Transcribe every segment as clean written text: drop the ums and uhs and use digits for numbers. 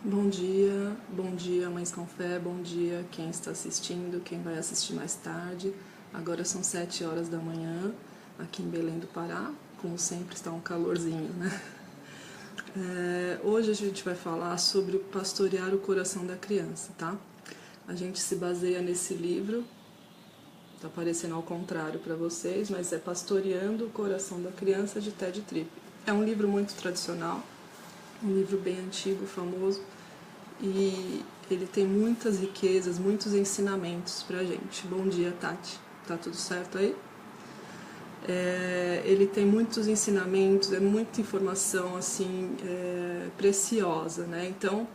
Bom dia Mães com Fé, bom dia quem está assistindo, quem vai assistir mais tarde. Agora são 7 horas da manhã, aqui em Belém do Pará, como sempre está um calorzinho, né? Hoje a gente vai falar sobre pastorear o coração da criança, tá? A gente se baseia nesse livro, tá aparecendo ao contrário para vocês, mas é Pastoreando o Coração da Criança, de Ted Tripp. É um livro muito tradicional, um livro bem antigo, famoso, e ele tem muitas riquezas, muitos ensinamentos pra gente. Bom dia, Tati. Tá tudo certo aí? Ele tem muitos ensinamentos, muita informação assim preciosa, né? Então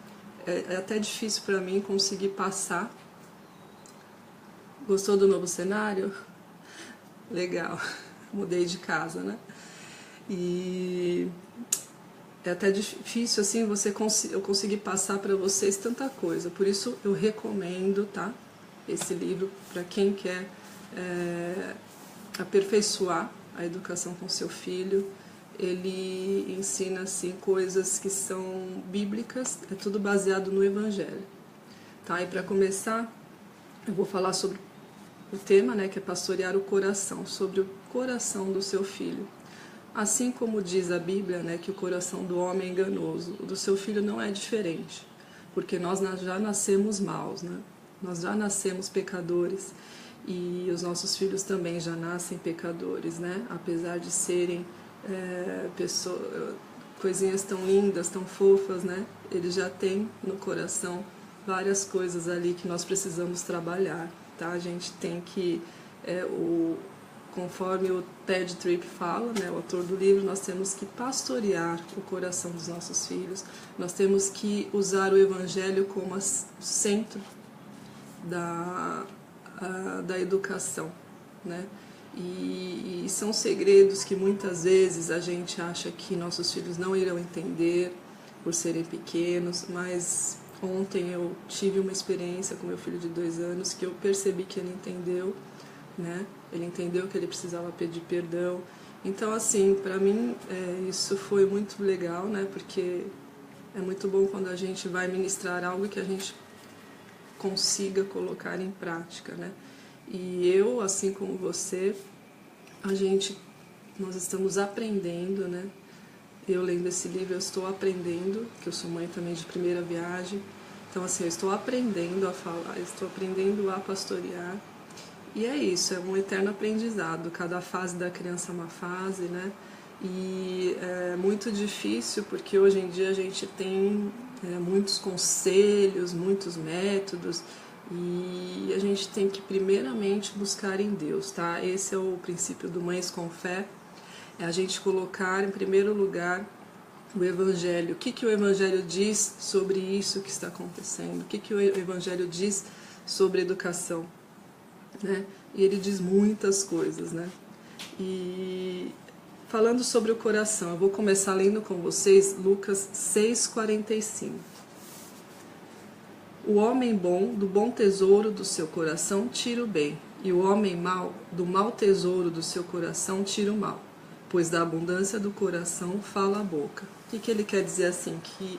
é até difícil para mim conseguir passar. Gostou do novo cenário? Legal. Mudei de casa, né? E é até difícil assim eu conseguir passar para vocês tanta coisa. Por isso eu recomendo, tá? Esse livro para quem quer aperfeiçoar a educação com seu filho. Ele ensina assim coisas que são bíblicas, é tudo baseado no Evangelho, tá? E para começar, eu vou falar sobre o tema, né, que é pastorear o coração, sobre o coração do seu filho. Assim como diz a Bíblia, né, que o coração do homem é enganoso, o do seu filho não é diferente, porque nós já nascemos maus, né? Nós já nascemos pecadores e os nossos filhos também já nascem pecadores, né? Apesar de serem coisinhas tão lindas, tão fofas, né? Eles já têm no coração várias coisas ali que nós precisamos trabalhar, tá? A gente tem que conforme o Ted Tripp fala, né, o autor do livro, nós temos que pastorear o coração dos nossos filhos, nós temos que usar o Evangelho como centro da educação, né? E são segredos que muitas vezes a gente acha que nossos filhos não irão entender por serem pequenos, mas ontem eu tive uma experiência com meu filho de 2 anos que eu percebi que ele entendeu, né? Ele entendeu que ele precisava pedir perdão. Então, assim, para mim isso foi muito legal, né? Porque é muito bom quando a gente vai ministrar algo que a gente consiga colocar em prática, né? E eu, assim como você, nós estamos aprendendo, né? Eu lendo esse livro, eu estou aprendendo, que eu sou mãe também de primeira viagem. Então, assim, eu estou aprendendo a falar, estou aprendendo a pastorear. E é isso, é um eterno aprendizado. Cada fase da criança é uma fase, né? E é muito difícil porque hoje em dia a gente tem muitos conselhos, muitos métodos, e a gente tem que primeiramente buscar em Deus, tá? Esse é o princípio do Mães com Fé, é a gente colocar em primeiro lugar o Evangelho. O que o Evangelho diz sobre isso que está acontecendo? O que o Evangelho diz sobre educação? Né? E ele diz muitas coisas, né? E falando sobre o coração, eu vou começar lendo com vocês Lucas 6,45. O homem bom, do bom tesouro do seu coração, tira o bem, e o homem mau, do mau tesouro do seu coração, tira o mal, pois da abundância do coração fala a boca. O que ele quer dizer assim? Que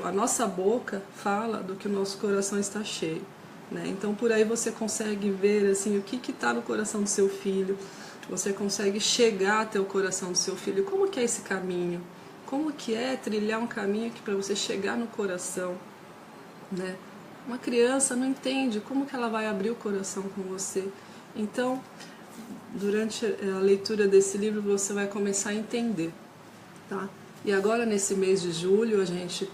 a nossa boca fala do que o nosso coração está cheio. Né? Então por aí você consegue ver assim, o que está no coração do seu filho, você consegue chegar até o coração do seu filho, como que é esse caminho, como que é trilhar um caminho que para você chegar no coração, né? Uma criança não entende como que ela vai abrir o coração com você. Então durante a leitura desse livro você vai começar a entender, tá? E agora nesse mês de julho a gente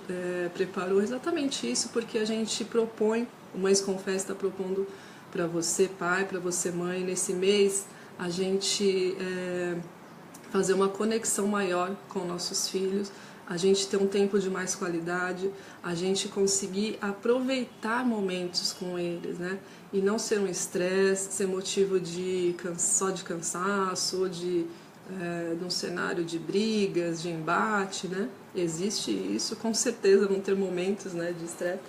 preparou exatamente isso, porque a gente propõe, o Mães com Fé está propondo para você pai, para você mãe, nesse mês a gente fazer uma conexão maior com nossos filhos, a gente ter um tempo de mais qualidade, a gente conseguir aproveitar momentos com eles, né? E não ser um estresse, ser motivo só de cansaço, ou de num cenário de brigas, de embate, né? Existe isso, com certeza vão ter momentos, né, de estresse,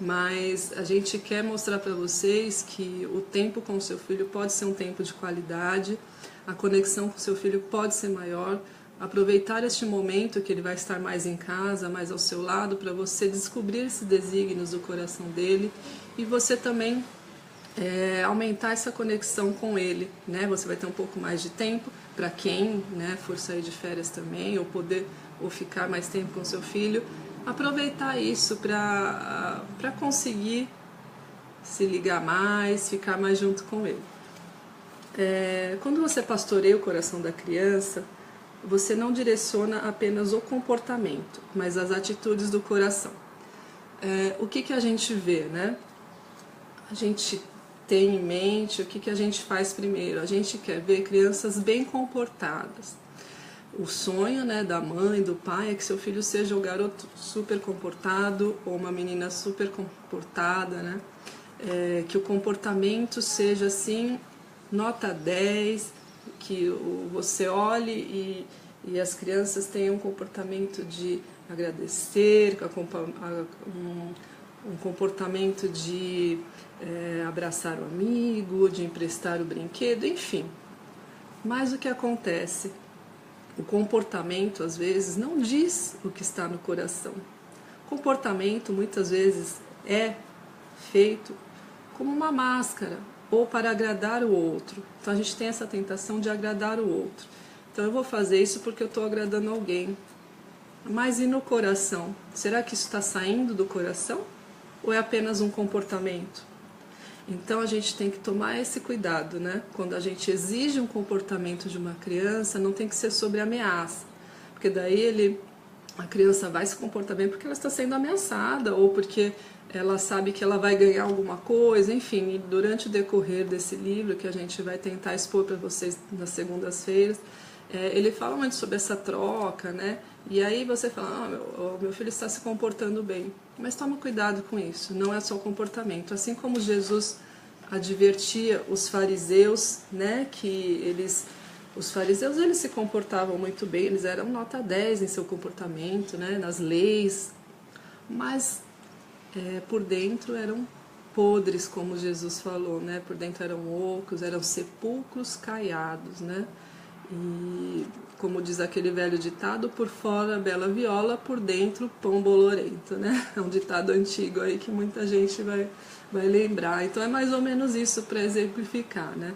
mas a gente quer mostrar para vocês que o tempo com o seu filho pode ser um tempo de qualidade, a conexão com o seu filho pode ser maior, aproveitar este momento que ele vai estar mais em casa, mais ao seu lado, para você descobrir esses desígnios do coração dele e você também aumentar essa conexão com ele, né? Você vai ter um pouco mais de tempo para quem, né, for sair de férias também ou ficar mais tempo com seu filho, aproveitar isso para conseguir se ligar mais, ficar mais junto com ele. Quando você pastoreia o coração da criança, você não direciona apenas o comportamento, mas as atitudes do coração. O que a gente vê, né? A gente tem em mente o que a gente faz primeiro. A gente quer ver crianças bem comportadas. O sonho, né, da mãe, do pai, é que seu filho seja um garoto super comportado ou uma menina super comportada, né? Que o comportamento seja assim, nota 10, que você olhe e as crianças tenham um comportamento de agradecer, um comportamento de abraçar o amigo, de emprestar o brinquedo, enfim. Mas o que acontece? O comportamento, às vezes, não diz o que está no coração. O comportamento, muitas vezes, é feito como uma máscara, ou para agradar o outro. Então a gente tem essa tentação de agradar o outro. Então eu vou fazer isso porque eu estou agradando alguém. Mas e no coração? Será que isso está saindo do coração? Ou é apenas um comportamento? Então a gente tem que tomar esse cuidado, né? Quando a gente exige um comportamento de uma criança, não tem que ser sobre ameaça. Porque daí a criança vai se comportar bem porque ela está sendo ameaçada, ou porque ela sabe que ela vai ganhar alguma coisa, enfim. E durante o decorrer desse livro, que a gente vai tentar expor para vocês nas segundas-feiras, ele fala muito sobre essa troca, né? E aí você fala, meu filho está se comportando bem. Mas toma cuidado com isso, não é só o comportamento. Assim como Jesus advertia os fariseus, né, que os fariseus eles se comportavam muito bem, eles eram nota 10 em seu comportamento, né, nas leis, mas por dentro eram podres, como Jesus falou, né, por dentro eram ocos, eram sepulcros caiados, né, e como diz aquele velho ditado, por fora bela viola, por dentro pão bolorento, né? É um ditado antigo aí que muita gente vai lembrar. Então é mais ou menos isso para exemplificar, né?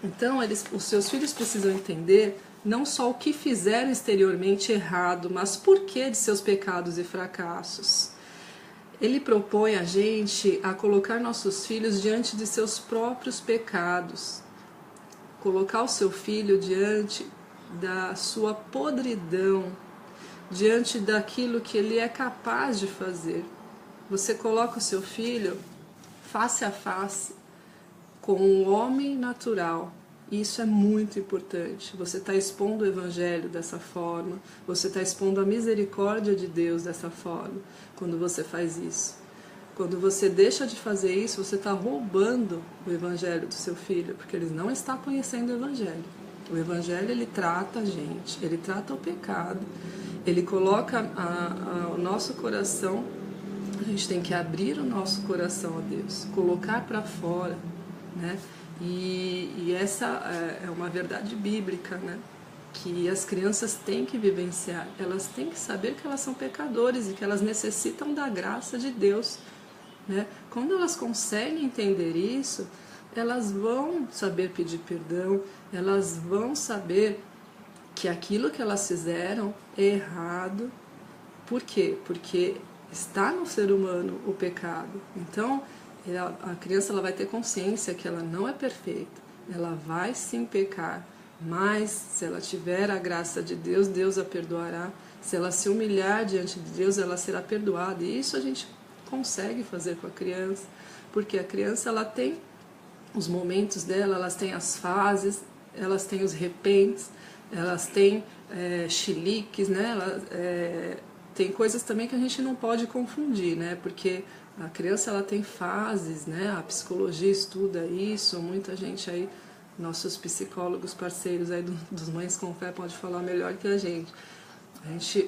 Então os seus filhos precisam entender não só o que fizeram exteriormente errado, mas por que de seus pecados e fracassos. Ele propõe a gente a colocar nossos filhos diante de seus próprios pecados, colocar o seu filho diante da sua podridão, diante daquilo que ele é capaz de fazer. Você coloca o seu filho face a face com um homem natural. E isso é muito importante. Você está expondo o Evangelho dessa forma, você está expondo a misericórdia de Deus dessa forma, quando você faz isso. Quando você deixa de fazer isso, você está roubando o Evangelho do seu filho, porque ele não está conhecendo o Evangelho. O Evangelho, ele trata a gente, ele trata o pecado, ele coloca o nosso coração, a gente tem que abrir o nosso coração a Deus, colocar para fora, né? E essa é uma verdade bíblica, né? Que as crianças têm que vivenciar, elas têm que saber que elas são pecadores e que elas necessitam da graça de Deus, né? Quando elas conseguem entender isso, elas vão saber pedir perdão, elas vão saber que aquilo que elas fizeram é errado. Por quê? Porque está no ser humano o pecado. Então, a criança ela vai ter consciência que ela não é perfeita, ela vai sim pecar, mas se ela tiver a graça de Deus, Deus a perdoará. Se ela se humilhar diante de Deus, ela será perdoada. E isso a gente consegue fazer com a criança, porque a criança ela tem os momentos dela, elas têm as fases, elas têm os repentes, elas têm chiliques, né? Tem coisas também que a gente não pode confundir, né? Porque a criança ela tem fases, né? A psicologia estuda isso, muita gente aí, nossos psicólogos parceiros aí dos Mães com Fé pode falar melhor que a gente.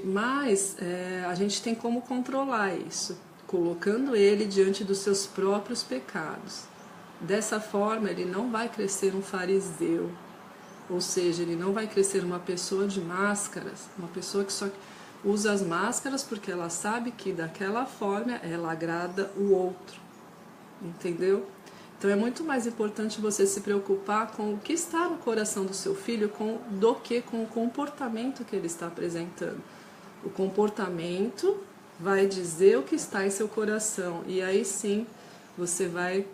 Mas a gente tem como controlar isso, colocando ele diante dos seus próprios pecados. Dessa forma, ele não vai crescer um fariseu, Ou seja, ele não vai crescer uma pessoa de máscaras, uma pessoa que só usa as máscaras porque ela sabe que daquela forma ela agrada o outro, entendeu? Então é muito mais importante você se preocupar com o que está no coração do seu filho do que com o comportamento que ele está apresentando. O comportamento vai dizer o que está em seu coração, e aí sim você vai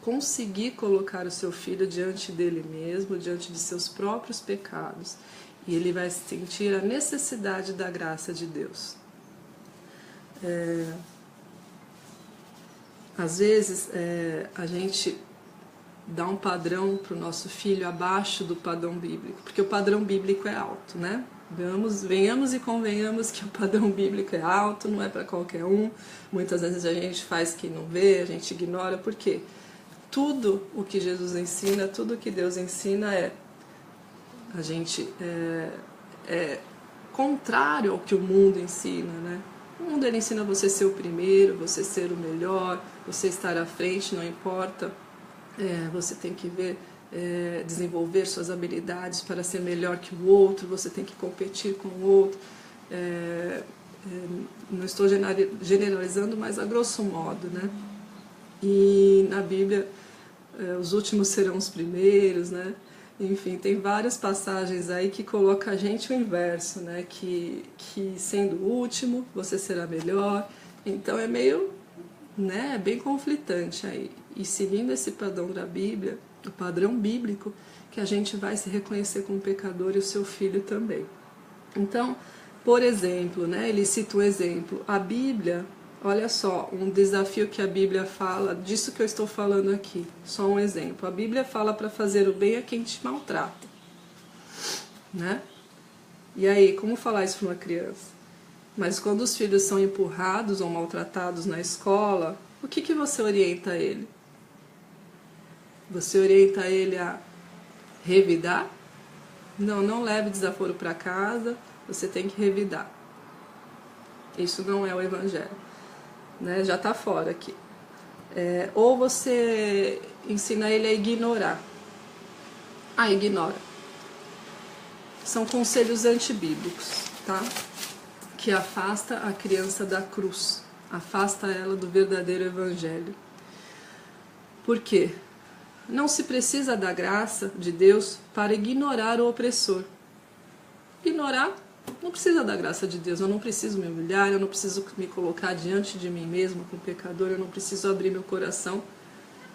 conseguir colocar o seu filho diante dele mesmo, diante de seus próprios pecados, e ele vai sentir a necessidade da graça de Deus. Às vezes a gente dá um padrão para o nosso filho abaixo do padrão bíblico, porque o padrão bíblico é alto, né? Venhamos e convenhamos que o padrão bíblico é alto, não é para qualquer um. Muitas vezes a gente faz que não vê, a gente ignora, por quê? Tudo o que Jesus ensina, tudo o que Deus ensina a gente é contrário ao que o mundo ensina, né? O mundo ele ensina você ser o primeiro, você ser o melhor, você estar à frente, não importa. Você tem que desenvolver suas habilidades para ser melhor que o outro, você tem que competir com o outro. Não estou generalizando, mas a grosso modo, né? E na Bíblia, os últimos serão os primeiros, né? Enfim, tem várias passagens aí que colocam a gente o inverso, né? Que sendo o último, você será melhor. Então é meio, né? Bem conflitante aí. E seguindo esse padrão da Bíblia, o padrão bíblico, que a gente vai se reconhecer como pecador e o seu filho também. Então, por exemplo, né? Ele cita um exemplo. A Bíblia... Olha só, um desafio que a Bíblia fala, disso que eu estou falando aqui, só um exemplo. A Bíblia fala para fazer o bem a quem te maltrata, né? E aí, como falar isso para uma criança? Mas quando os filhos são empurrados ou maltratados na escola, o que você orienta ele? Você orienta ele a revidar? Não leve desaforo para casa, você tem que revidar. Isso não é o Evangelho. Né, já está fora aqui. Ou você ensina ele a ignorar. Ignora. São conselhos antibíblicos, tá? Que afasta a criança da cruz, afasta ela do verdadeiro evangelho. Por quê? Não se precisa da graça de Deus para ignorar o opressor. Ignorar não precisa da graça de Deus, eu não preciso me humilhar, eu não preciso me colocar diante de mim mesmo como pecador, eu não preciso abrir meu coração,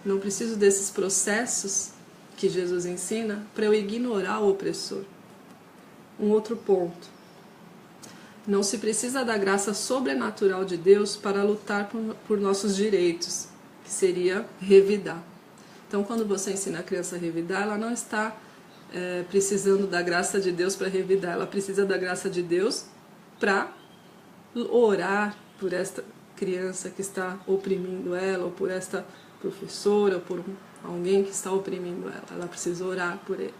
não preciso desses processos que Jesus ensina para eu ignorar o opressor. Um outro ponto, não se precisa da graça sobrenatural de Deus para lutar por nossos direitos, que seria revidar. Então, quando você ensina a criança a revidar, ela não está precisando da graça de Deus para revidar, ela precisa da graça de Deus para orar por esta criança que está oprimindo ela, ou por esta professora, ou por alguém que está oprimindo ela. Ela precisa orar por ele.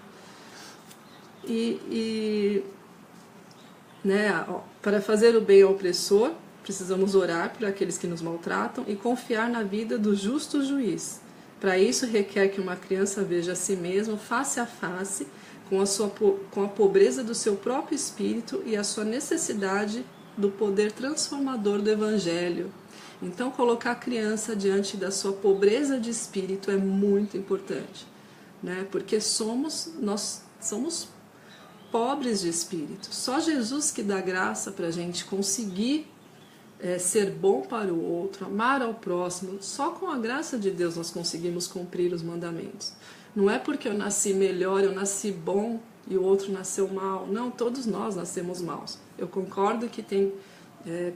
Para fazer o bem ao opressor, precisamos orar por aqueles que nos maltratam e confiar na vida do justo juiz. Para isso, requer que uma criança veja a si mesma face a face, com a pobreza do seu próprio espírito e a sua necessidade do poder transformador do Evangelho. Então, colocar a criança diante da sua pobreza de espírito é muito importante, né? Porque nós somos pobres de espírito. Só Jesus que dá graça para a gente conseguir ser bom para o outro, amar ao próximo. Só com a graça de Deus nós conseguimos cumprir os mandamentos. Não é porque eu nasci melhor, eu nasci bom e o outro nasceu mal. Não, todos nós nascemos maus. Eu concordo que tem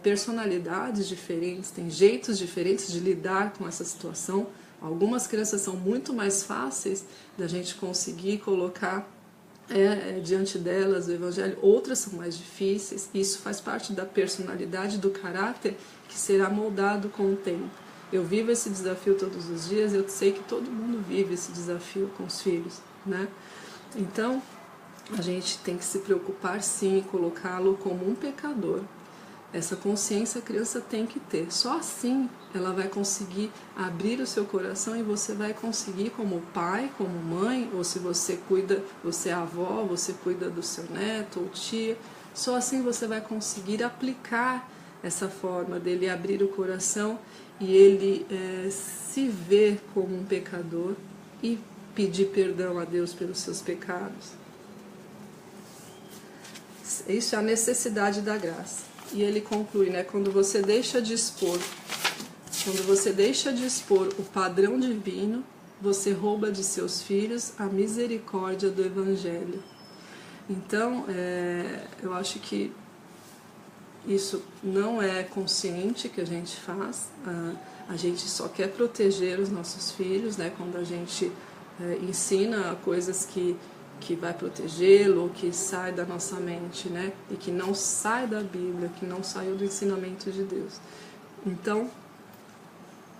personalidades diferentes, tem jeitos diferentes de lidar com essa situação. Algumas crianças são muito mais fáceis da gente conseguir colocar diante delas o Evangelho, outras são mais difíceis. Isso faz parte da personalidade, do caráter que será moldado com o tempo. Eu vivo esse desafio todos os dias, eu sei que todo mundo vive esse desafio com os filhos, né? Então, a gente tem que se preocupar sim em colocá-lo como um pecador. Essa consciência a criança tem que ter. Só assim ela vai conseguir abrir o seu coração e você vai conseguir, como pai, como mãe, ou se você cuida, você é avó, você cuida do seu neto ou tia, só assim você vai conseguir aplicar essa forma dele abrir o coração e ele se ver como um pecador e pedir perdão a Deus pelos seus pecados. Isso é a necessidade da graça. E ele conclui, né, quando você deixa de expor o padrão divino, você rouba de seus filhos a misericórdia do Evangelho. Então, eu acho que isso não é consciente que a gente faz. A gente só quer proteger os nossos filhos, né, quando a gente ensina coisas que vai protegê-lo, ou que sai da nossa mente, né? E que não sai da Bíblia, que não saiu do ensinamento de Deus. Então,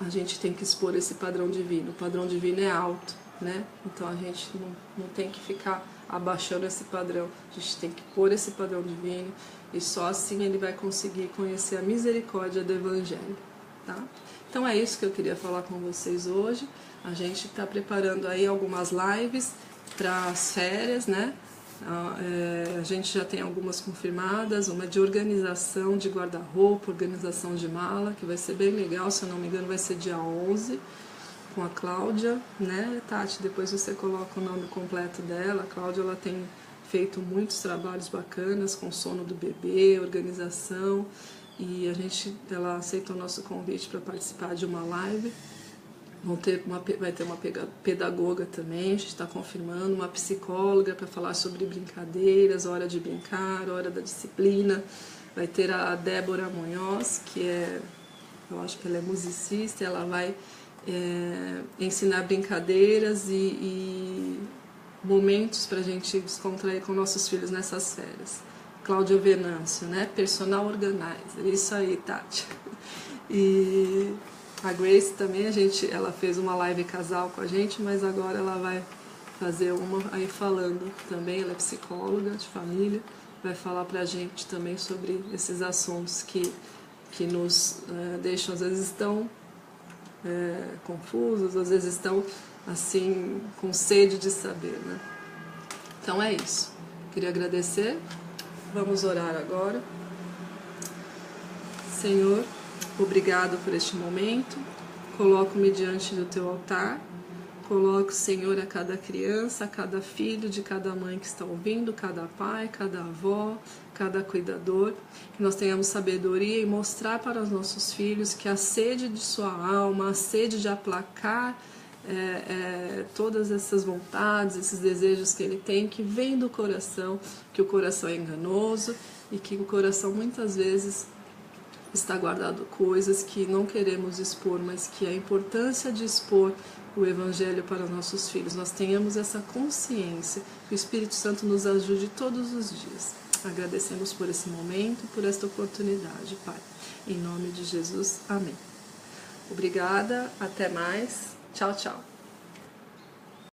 a gente tem que expor esse padrão divino. O padrão divino é alto, né? Então, a gente não tem que ficar abaixando esse padrão. A gente tem que pôr esse padrão divino e só assim ele vai conseguir conhecer a misericórdia do Evangelho, tá? Então, é isso que eu queria falar com vocês hoje. A gente está preparando aí algumas lives para as férias, né? A gente já tem algumas confirmadas, uma de organização de guarda-roupa, organização de mala, que vai ser bem legal, se eu não me engano vai ser dia 11, com a Cláudia, né, Tati? Depois você coloca o nome completo dela. A Cláudia, ela tem feito muitos trabalhos bacanas com sono do bebê, organização, e ela aceitou o nosso convite para participar de uma live. Vai ter uma pedagoga também, a gente está confirmando, uma psicóloga para falar sobre brincadeiras, hora de brincar, hora da disciplina. Vai ter a Débora Munhoz, que eu acho que ela é musicista, ela vai ensinar brincadeiras e momentos para a gente descontrair com nossos filhos nessas férias. Cláudia Venâncio, né? Personal Organizer, isso aí, Tati. E a Grace também, ela fez uma live casal com a gente, mas agora ela vai fazer uma aí falando também, ela é psicóloga de família, vai falar pra gente também sobre esses assuntos que nos deixam, às vezes, tão confusos, às vezes estão, assim, com sede de saber, né? Então é isso. Queria agradecer. Vamos orar agora. Senhor, obrigado por este momento. Coloco-me diante do teu altar. Coloco, Senhor, a cada criança, a cada filho de cada mãe que está ouvindo, cada pai, cada avó, cada cuidador. Que nós tenhamos sabedoria e mostrar para os nossos filhos que a sede de sua alma, a sede de aplacar todas essas vontades, esses desejos que ele tem, que vem do coração, que o coração é enganoso e que o coração muitas vezes está guardado coisas que não queremos expor, mas que a importância de expor o Evangelho para nossos filhos, nós tenhamos essa consciência, que o Espírito Santo nos ajude todos os dias. Agradecemos por esse momento, por esta oportunidade, Pai. Em nome de Jesus, amém. Obrigada, até mais. Tchau, tchau.